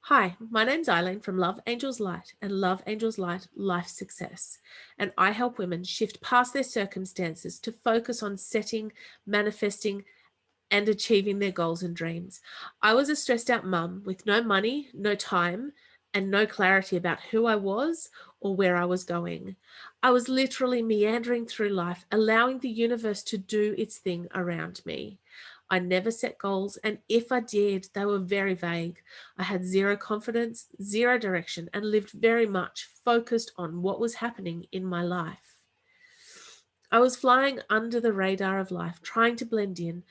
Hi, my name's Eileen from Love Angels Light and Love Angels Light Life Success. And I help women shift past their circumstances to focus on setting, manifesting, and achieving their goals and dreams. I was a stressed out mum with no money, no time, and no clarity about who I was or where I was going. I was literally meandering through life, allowing the universe to do its thing around me. I never set goals, and if I did, they were very vague. I had zero confidence, zero direction, and lived very much focused on what was happening in my life. I was flying under the radar of life, trying to blend in.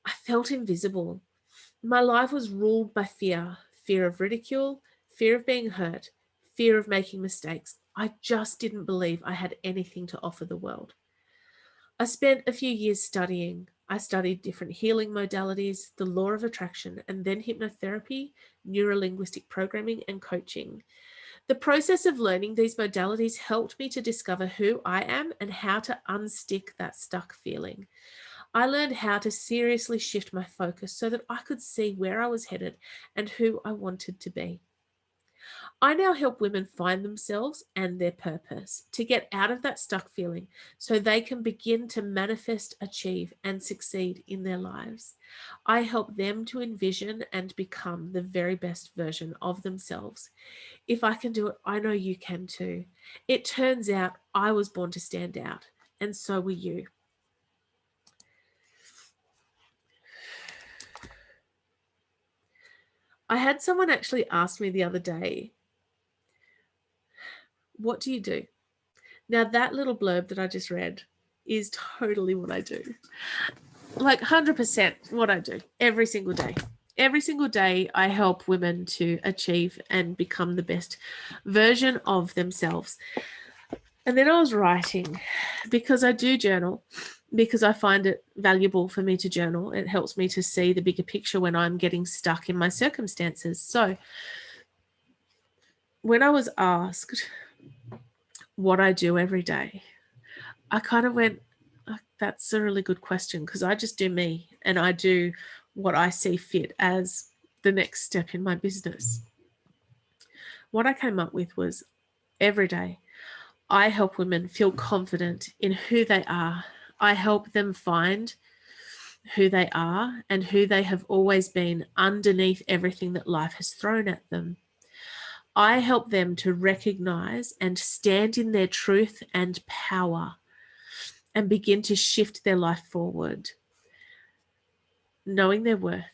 I felt invisible. My life was ruled by fear, fear of ridicule, fear of being hurt, fear of making mistakes. I just didn't believe I had anything to offer the world. I spent a few years studying. I studied different healing modalities, the law of attraction, and then hypnotherapy, neurolinguistic programming, and coaching. The process of learning these modalities helped me to discover who I am and how to unstick that stuck feeling. I learned how to seriously shift my focus so that I could see where I was headed and who I wanted to be. I now help women find themselves and their purpose to get out of that stuck feeling so they can begin to manifest, achieve, and succeed in their lives. I help them to envision and become the very best version of themselves. If I can do it, I know you can too. It turns out I was born to stand out, and so were you. I had someone actually ask me the other day, what do you do? Now, that little blurb that I just read is totally what I do. Like 100% what I do every single day. Every single day, I help women to achieve and become the best version of themselves. And then I was writing because I do journal, because I find it valuable for me to journal. It helps me to see the bigger picture when I'm getting stuck in my circumstances. So when I was asked what I do every day, I kind of went, "Oh, that's a really good question," because I just do me and I do what I see fit as the next step in my business. What I came up with was every day, I help women feel confident in who they are. I help them find who they are and who they have always been underneath everything that life has thrown at them. I help them to recognize and stand in their truth and power and begin to shift their life forward, knowing their worth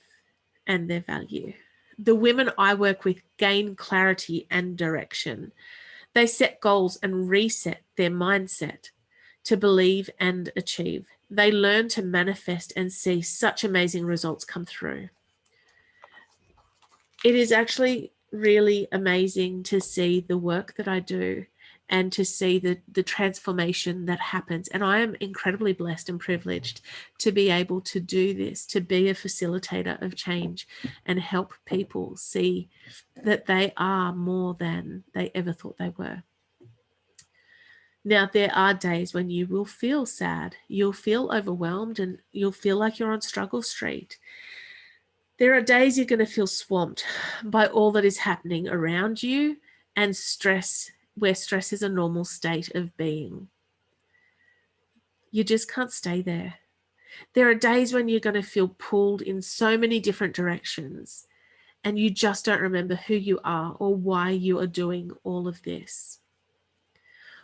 and their value. The women I work with gain clarity and direction. They set goals and reset their mindset to believe and achieve. They learn to manifest and see such amazing results come through. It is actually really amazing to see the work that I do and to see the transformation that happens. And I am incredibly blessed and privileged to be able to do this, to be a facilitator of change and help people see that they are more than they ever thought they were. Now, there are days when you will feel sad, you'll feel overwhelmed, and you'll feel like you're on struggle street. There are days you're going to feel swamped by all that is happening around you and stress, where stress is a normal state of being. You just can't stay there. There are days when you're going to feel pulled in so many different directions and you just don't remember who you are or why you are doing all of this.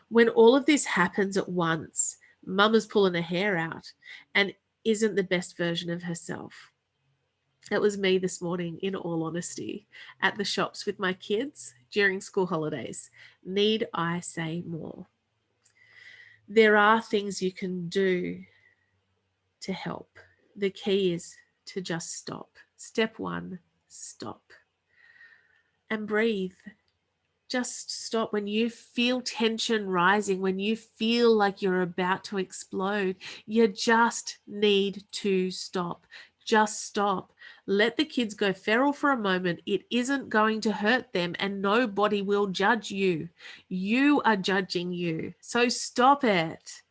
When all of this happens at once, mum is pulling her hair out and isn't the best version of herself. It was me this morning, in all honesty, at the shops with my kids during school holidays. Need I say more? There are things you can do to help. The key is to just stop. Step one, stop and breathe. Just stop. When you feel tension rising, when you feel like you're about to explode, you just need to stop. Just stop. Let the kids go feral for a moment. It isn't going to hurt them and nobody will judge you. You are judging you. So stop it.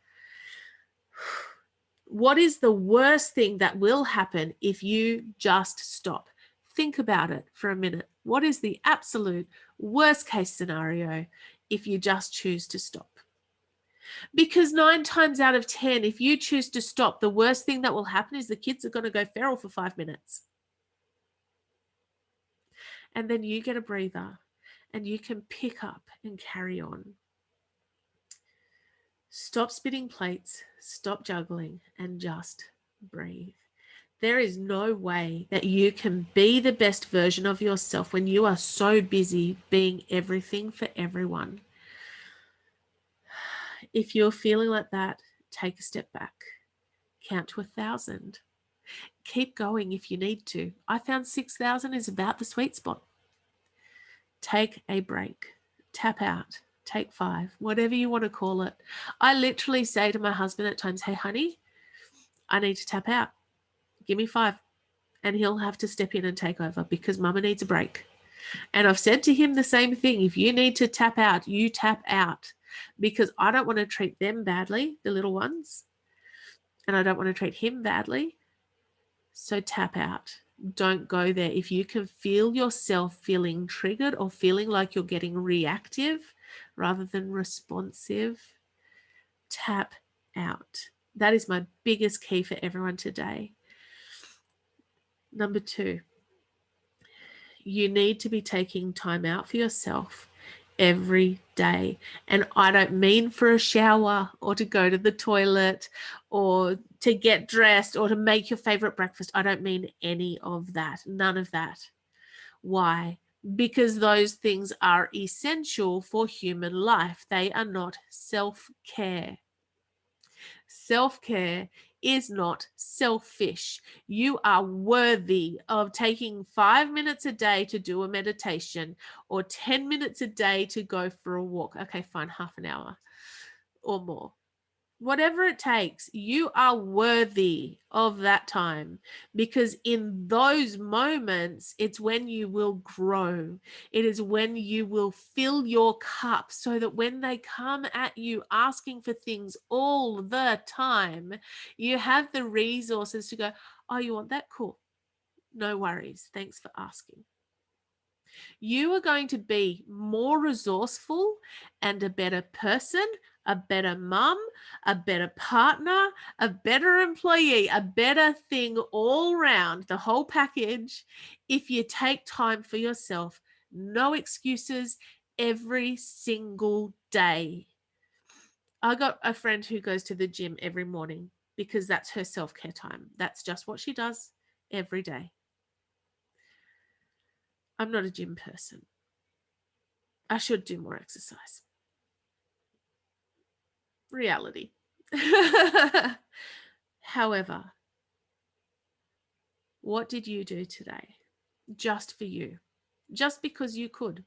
What is the worst thing that will happen if you just stop? Think about it for a minute. What is the absolute worst case scenario if you just choose to stop? Because 9 times out of 10, if you choose to stop, the worst thing that will happen is the kids are going to go feral for 5 minutes. And then you get a breather and you can pick up and carry on. Stop spinning plates, stop juggling, and just breathe. There is no way that you can be the best version of yourself when you are so busy being everything for everyone. If you're feeling like that, take a step back. Count to 1,000. Keep going if you need to. I found 6,000 is about the sweet spot. Take a break. Tap out. Take 5. Whatever you want to call it. I literally say to my husband at times, hey, honey, I need to tap out. Give me 5. And he'll have to step in and take over because mama needs a break. And I've said to him the same thing. If you need to tap out, you tap out, because I don't want to treat them badly, the little ones, and I don't want to treat him badly. So tap out. Don't go there. If you can feel yourself feeling triggered or feeling like you're getting reactive rather than responsive, tap out. That is my biggest key for everyone today. Number 2, you need to be taking time out for yourself every day. And I don't mean for a shower or to go to the toilet or to get dressed or to make your favorite breakfast. I don't mean any of that. None of that. Why? Because those things are essential for human life. They are not self-care. Self-care is not selfish. You are worthy of taking 5 minutes a day to do a meditation or 10 minutes a day to go for a walk. Okay, fine, half an hour or more. Whatever it takes, you are worthy of that time, because in those moments, it's when you will grow. It is when you will fill your cup so that when they come at you asking for things all the time, you have the resources to go, oh, you want that? Cool. No worries. Thanks for asking. You are going to be more resourceful and a better person, a better mum, a better partner, a better employee, a better thing all round, the whole package, if you take time for yourself. No excuses, every single day. I got a friend who goes to the gym every morning because that's her self-care time. That's just what she does every day. I'm not a gym person. I should do more exercise. Reality. However, what did you do today? Just for you. Just because you could.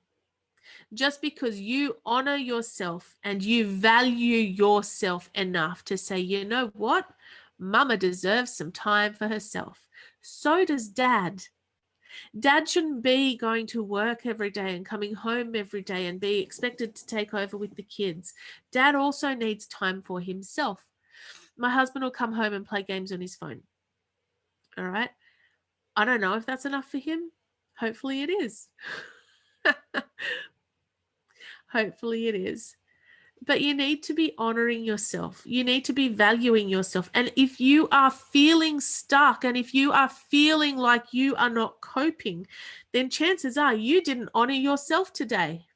Just because you honor yourself and you value yourself enough to say, you know what? Mama deserves some time for herself. So does dad. Dad shouldn't be going to work every day and coming home every day and be expected to take over with the kids. Dad also needs time for himself. My husband will come home and play games on his phone. All right. I don't know if that's enough for him. Hopefully it is. Hopefully it is. But you need to be honoring yourself. You need to be valuing yourself. And if you are feeling stuck and if you are feeling like you are not coping, then chances are you didn't honor yourself today.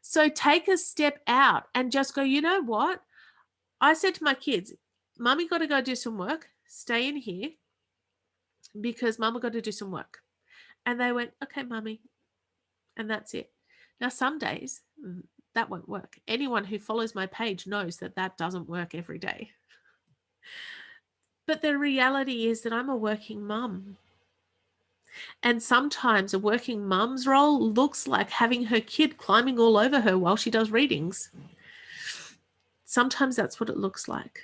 So take a step out and just go, you know what? I said to my kids, Mummy got to go do some work. Stay in here because Mama got to do some work. And they went, okay, Mummy. And that's it. Now, some days that won't work. Anyone who follows my page knows that that doesn't work every day. But the reality is that I'm a working mum. And sometimes a working mum's role looks like having her kid climbing all over her while she does readings. Sometimes that's what it looks like.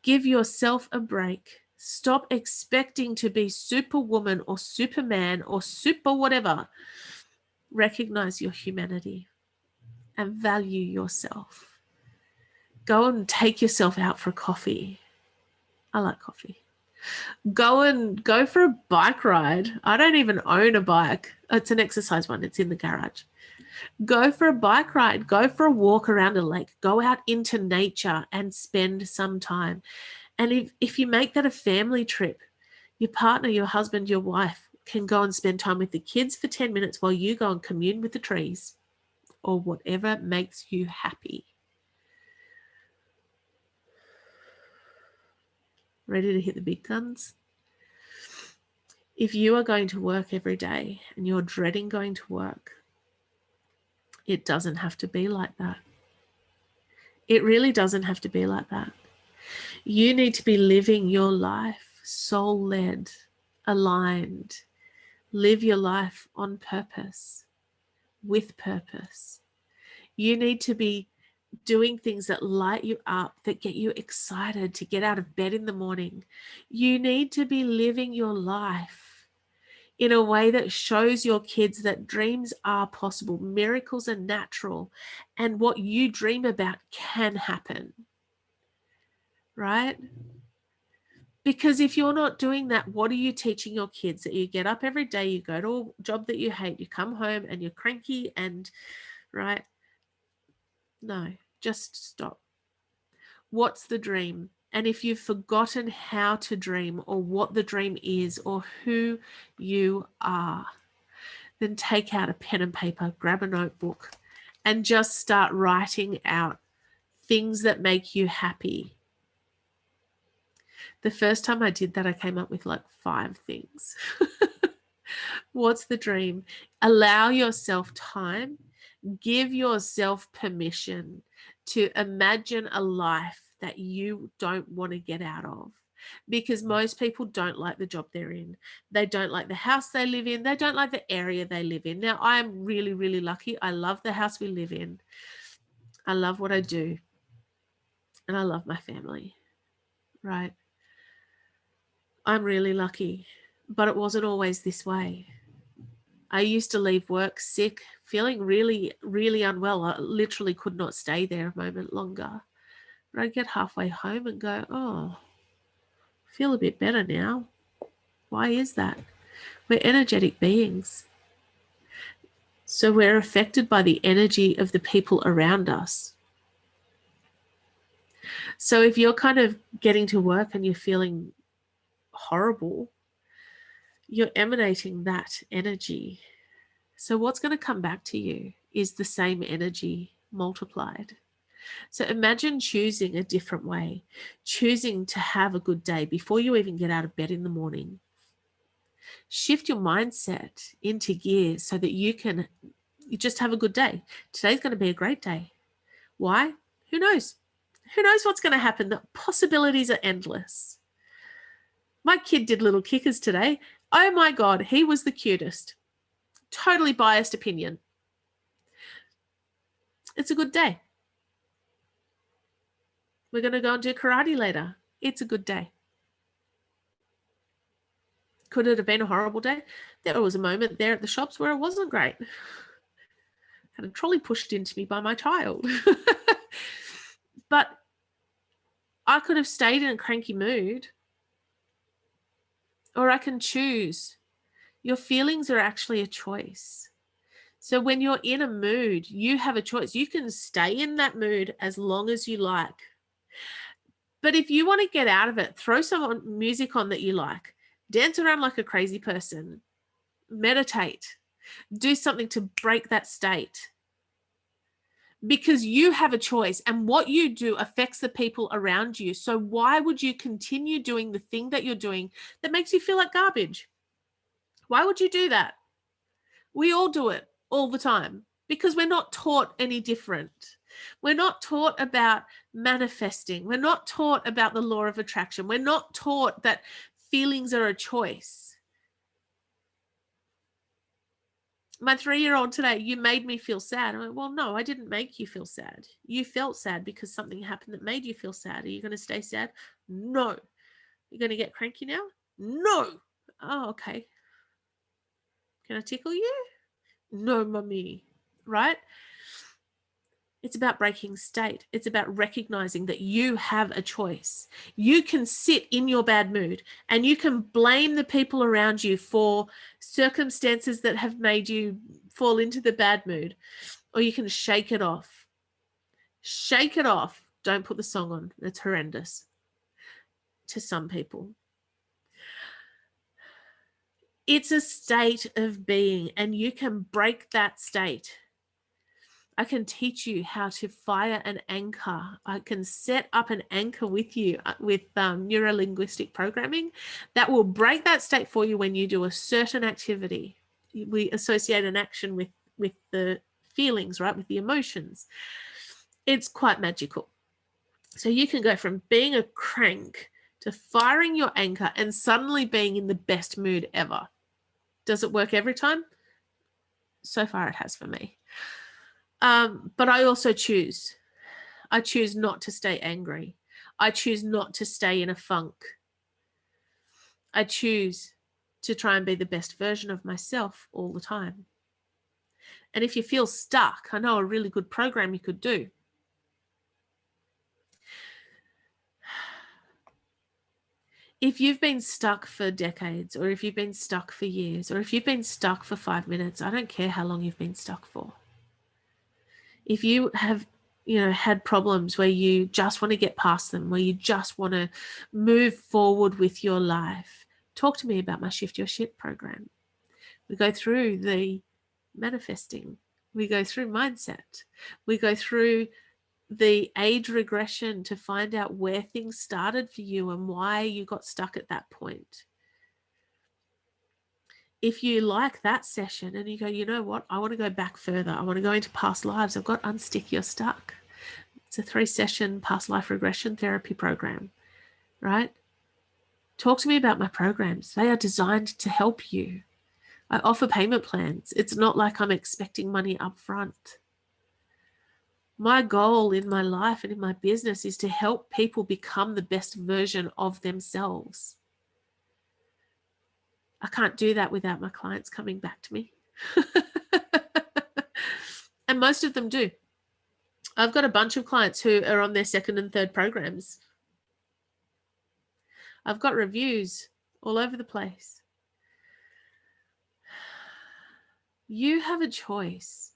Give yourself a break. Stop expecting to be superwoman or superman or super whatever. Recognize your humanity and value yourself. Go and take yourself out for a coffee. I like coffee. Go for a bike ride. I don't even own a bike. It's an exercise one. It's in the garage. Go for a bike ride. Go for a walk around a lake. Go out into nature and spend some time. And if you make that a family trip, your partner, your husband, your wife can go and spend time with the kids for 10 minutes while you go and commune with the trees or whatever makes you happy. Ready to hit the big guns? If you are going to work every day and you're dreading going to work, it doesn't have to be like that. It really doesn't have to be like that. You need to be living your life soul-led, aligned. Live your life on purpose, with purpose. You need to be doing things that light you up, that get you excited to get out of bed in the morning. You need to be living your life in a way that shows your kids that dreams are possible, miracles are natural, and what you dream about can happen, right? Because if you're not doing that, what are you teaching your kids? That you get up every day, you go to a job that you hate, you come home and you're cranky and, right? No, just stop. What's the dream? And if you've forgotten how to dream or what the dream is or who you are, then take out a pen and paper, grab a notebook, and just start writing out things that make you happy. The first time I did that, I came up with like 5 things. What's the dream? Allow yourself time. Give yourself permission to imagine a life that you don't want to get out of. Because most people don't like the job they're in. They don't like the house they live in. They don't like the area they live in. Now, I'm really, really lucky. I love the house we live in. I love what I do. And I love my family, right? I'm really lucky, but it wasn't always this way. I used to leave work sick, feeling really, really unwell. I literally could not stay there a moment longer. But I'd get halfway home and go, oh, I feel a bit better now. Why is that? We're energetic beings. So we're affected by the energy of the people around us. So if you're kind of getting to work and you're feeling horrible, you're emanating that energy. So what's going to come back to you is the same energy multiplied. So imagine choosing a different way, choosing to have a good day before you even get out of bed in the morning. Shift your mindset into gear so that you just have a good day. Today's going to be a great day. Why? Who knows? Who knows what's going to happen? The possibilities are endless. My kid did little kickers today. Oh my God, he was the cutest. Totally biased opinion. It's a good day. We're going to go and do karate later. It's a good day. Could it have been a horrible day? There was a moment there at the shops where it wasn't great. Had a trolley pushed into me by my child. But I could have stayed in a cranky mood, or I can choose. Your feelings are actually a choice. So when you're in a mood, you have a choice. You can stay in that mood as long as you like. But if you want to get out of it, throw some music on that you like. Dance around like a crazy person. Meditate. Do something to break that state. Because you have a choice and what you do affects the people around you. So why would you continue doing the thing that you're doing that makes you feel like garbage? Why would you do that? We all do it all the time because we're not taught any different. We're not taught about manifesting. We're not taught about the law of attraction. We're not taught that feelings are a choice. My 3-year-old today, you made me feel sad. I went, well, no, I didn't make you feel sad. You felt sad because something happened that made you feel sad. Are you going to stay sad? No. You're going to get cranky now? No. Oh, okay. Can I tickle you? No, mummy. Right? It's about breaking state. It's about recognizing that you have a choice. You can sit in your bad mood and you can blame the people around you for circumstances that have made you fall into the bad mood, or you can shake it off. Shake it off. Don't put the song on. It's horrendous to some people. It's a state of being, and you can break that state. I can teach you how to fire an anchor. I can set up an anchor with you with neuro-linguistic programming that will break that state for you when you do a certain activity. We associate an action with the feelings, right? With the emotions. It's quite magical. So you can go from being a crank to firing your anchor and suddenly being in the best mood ever. Does it work every time? So far it has for me. But I also choose. I choose not to stay angry. I choose not to stay in a funk. I choose to try and be the best version of myself all the time. And if you feel stuck, I know a really good program you could do. If you've been stuck for decades, or if you've been stuck for years, or if you've been stuck for 5 minutes, I don't care how long you've been stuck for. If you have, had problems where you just want to get past them, where you just want to move forward with your life, talk to me about my Shift Your Shit program. We go through the manifesting. We go through mindset. We go through the age regression to find out where things started for you and why you got stuck at that point. If you like that session and you go, you know what, I want to go back further. I want to go into past lives. I've got Unstick Your Stuck. It's a 3-session past life regression therapy program, right? Talk to me about my programs. They are designed to help you. I offer payment plans. It's not like I'm expecting money up front. My goal in my life and in my business is to help people become the best version of themselves. I can't do that without my clients coming back to me. And most of them do. I've got a bunch of clients who are on their 2nd and 3rd programs. I've got reviews all over the place. You have a choice.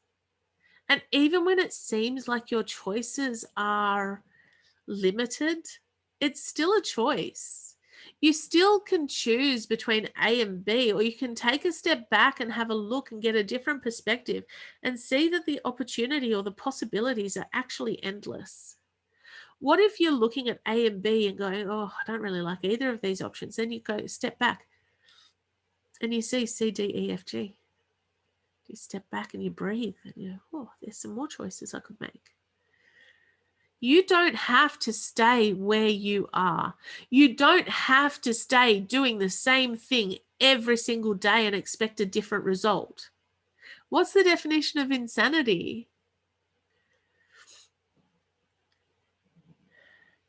And even when it seems like your choices are limited, it's still a choice. You still can choose between A and B, or you can take a step back and have a look and get a different perspective and see that the opportunity or the possibilities are actually endless. What if you're looking at A and B and going, oh, I don't really like either of these options? Then you go step back and you see C, D, E, F, G. You step back and you breathe and you go, oh, there's some more choices I could make. You don't have to stay where you are. You don't have to stay doing the same thing every single day and expect a different result. What's the definition of insanity?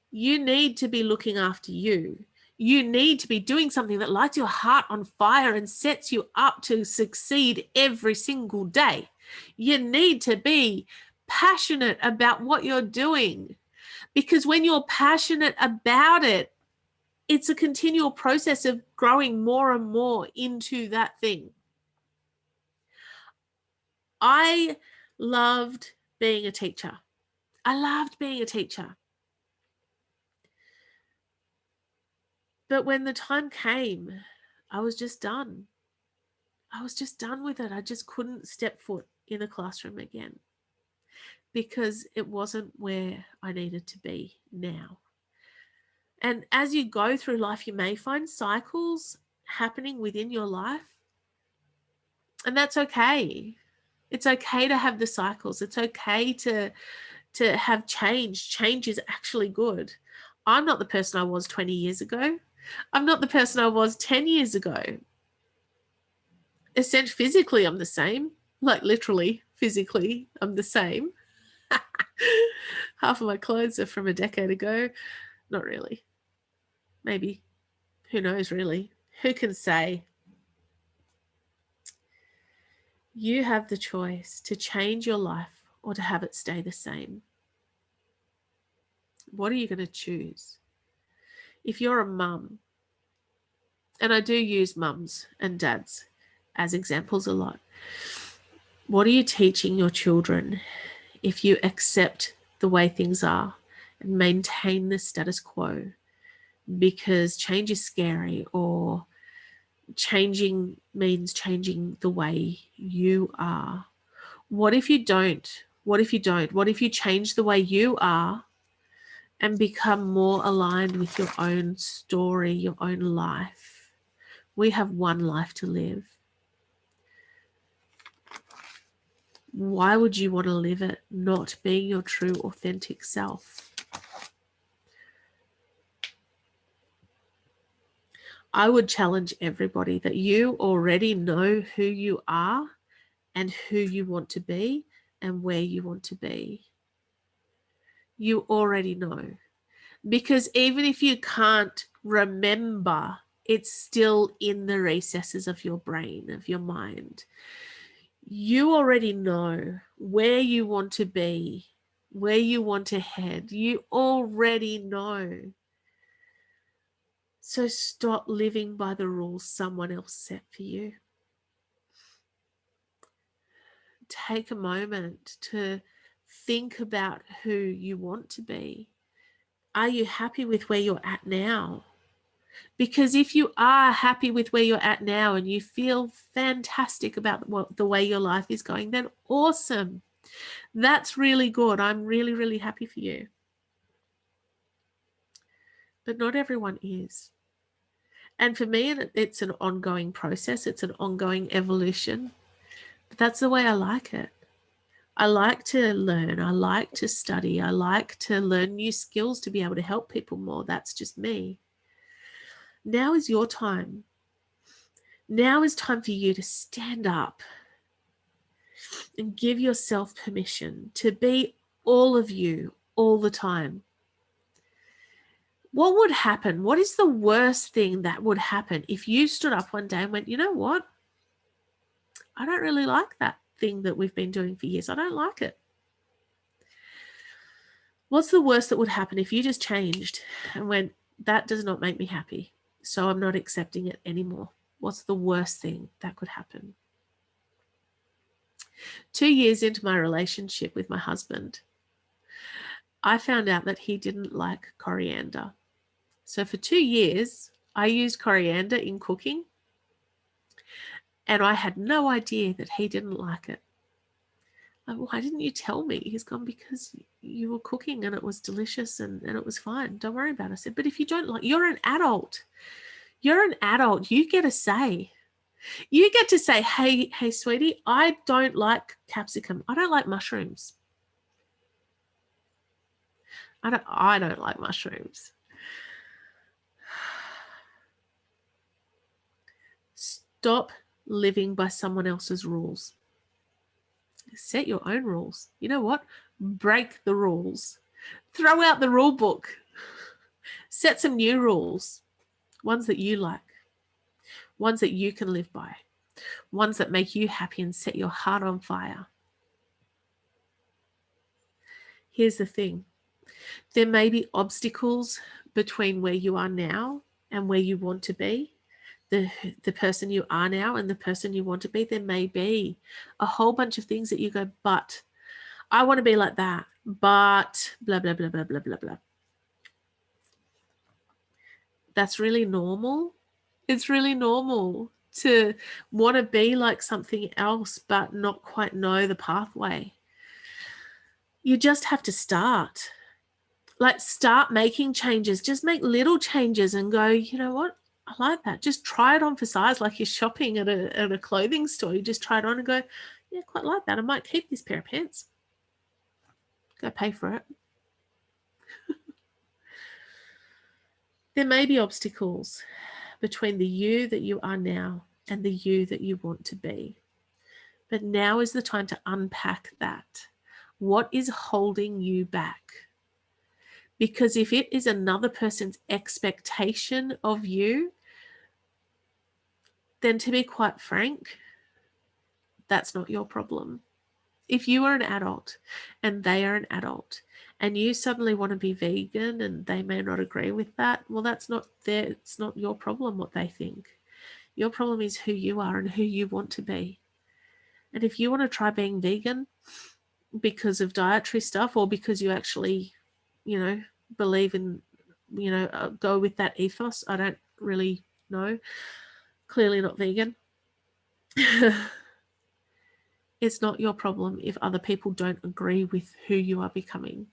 You need to be looking after you. You need to be doing something that lights your heart on fire and sets you up to succeed every single day. You need to be passionate about what you're doing, because when you're passionate about it, it's a continual process of growing more and more into that thing. I loved being a teacher. I loved being a teacher. But when the time came, I was just done. I was just done with it. I just couldn't step foot in a classroom again because it wasn't where I needed to be now. And as you go through life, you may find cycles happening within your life, and that's okay. It's okay to have the cycles. It's okay to have change. Change is actually good. I'm not the person I was 20 years ago. I'm not the person I was 10 years ago. Essentially, physically, I'm the same. Like literally, physically, I'm the same. Half of my clothes are from a decade ago. Not really. Maybe. Who knows, really? Who can say? You have the choice to change your life or to have it stay the same? What are you going to choose? If you're a mum, and I do use mums and dads as examples a lot, what are you teaching your children if you accept the way things are and maintain the status quo because change is scary, or changing means changing the way you are? What if you don't? What if you don't? What if you change the way you are and become more aligned with your own story, your own life? We have one life to live. Why would you want to live it not being your true, authentic self? I would challenge everybody that you already know who you are and who you want to be and where you want to be. You already know. Because even if you can't remember, it's still in the recesses of your brain, of your mind. You already know where you want to be, where you want to head. You already know. So stop living by the rules someone else set for you. Take a moment to think about who you want to be. Are you happy with where you're at now? Because if you are happy with where you're at now and you feel fantastic about the way your life is going, then awesome. That's really good. I'm really, really happy for you. But not everyone is. And for me, it's an ongoing process. It's an ongoing evolution. But that's the way I like it. I like to learn. I like to study. I like to learn new skills to be able to help people more. That's just me. Now is your time. Now is time for you to stand up and give yourself permission to be all of you all the time. What would happen? What is the worst thing that would happen if you stood up one day and went, you know what? I don't really like that thing that we've been doing for years. I don't like it. What's the worst that would happen if you just changed and went, that does not make me happy, so I'm not accepting it anymore? What's the worst thing that could happen? 2 years into my relationship with my husband, I found out that he didn't like coriander. So for 2 years, I used coriander in cooking, and I had no idea that he didn't like it. Like, why didn't you tell me? He's gone, because you were cooking and it was delicious and it was fine. Don't worry about it. I said, but if you don't like, you're an adult. You're an adult. You get a say. You get to say, hey, sweetie, I don't like capsicum. I don't like mushrooms. I don't like mushrooms. Stop living by someone else's rules. Set your own rules. You know what? Break the rules. Throw out the rule book. Set some new rules. Ones that you like. Ones that you can live by. Ones that make you happy and set your heart on fire. Here's the thing. There may be obstacles between where you are now and where you want to be. The person you are now and the person you want to be. There may be a whole bunch of things that you go, but I want to be like that, but blah, blah, blah, blah, blah, blah, blah. That's really normal. It's really normal to want to be like something else, but not quite know the pathway. You just have to start. Like, start making changes. Just make little changes and go, you know what? I like that. Just try it on for size, like you're shopping at a clothing store. You just try it on and go, yeah, quite like that. I might keep this pair of pants. Go pay for it. There may be obstacles between the you that you are now and the you that you want to be. But now is the time to unpack that. What is holding you back? Because if it is another person's expectation of you, then to be quite frank, that's not your problem. If you are an adult and they are an adult and you suddenly want to be vegan and they may not agree with that, well, it's not your problem what they think. Your problem is who you are and who you want to be. And if you want to try being vegan because of dietary stuff, or because you actually, believe in, go with that ethos, I don't really know. Clearly not vegan. It's not your problem if other people don't agree with who you are becoming.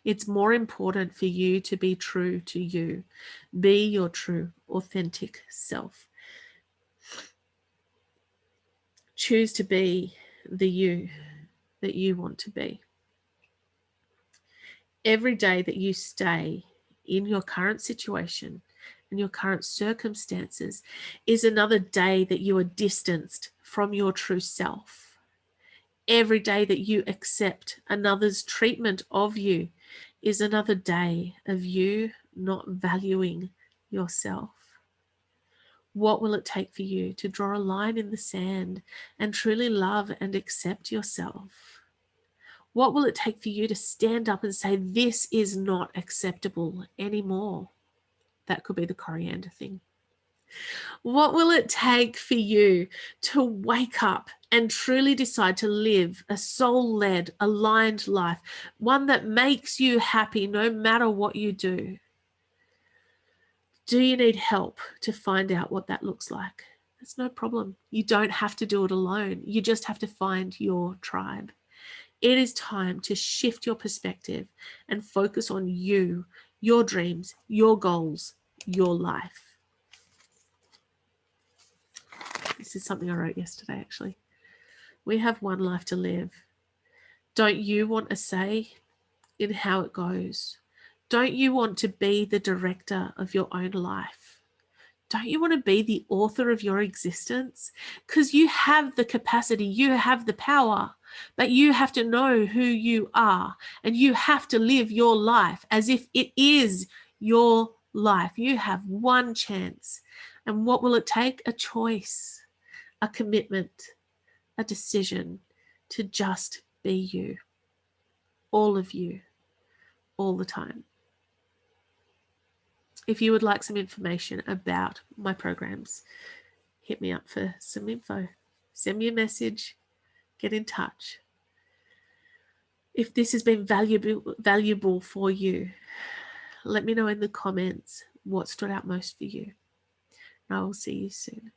It's more important for you to be true to you. Be your true, authentic self. Choose to be the you that you want to be. Every day that you stay in your current situation and your current circumstances is another day that you are distanced from your true self. Every day that you accept another's treatment of you is another day of you not valuing yourself. What will it take for you to draw a line in the sand and truly love and accept yourself? What will it take for you to stand up and say, this is not acceptable anymore? That could be the coriander thing. What will it take for you to wake up and truly decide to live a soul-led, aligned life, one that makes you happy no matter what you do? Do you need help to find out what that looks like? That's no problem. You don't have to do it alone. You just have to find your tribe. It is time to shift your perspective and focus on you, your dreams, your goals, your life. This is something I wrote yesterday, actually. We have one life to live. Don't you want a say in how it goes? Don't you want to be the director of your own life? Don't you want to be the author of your existence? Because you have the capacity, you have the power, but you have to know who you are, and you have to live your life as if it is your life. You have one chance. And what will it take? A choice, a commitment, a decision to just be you, all of you, all the time. If you would like some information about my programs, hit me up for some info. Send me a message, get in touch. If this has been valuable for you, let me know in the comments what stood out most for you. And I will see you soon.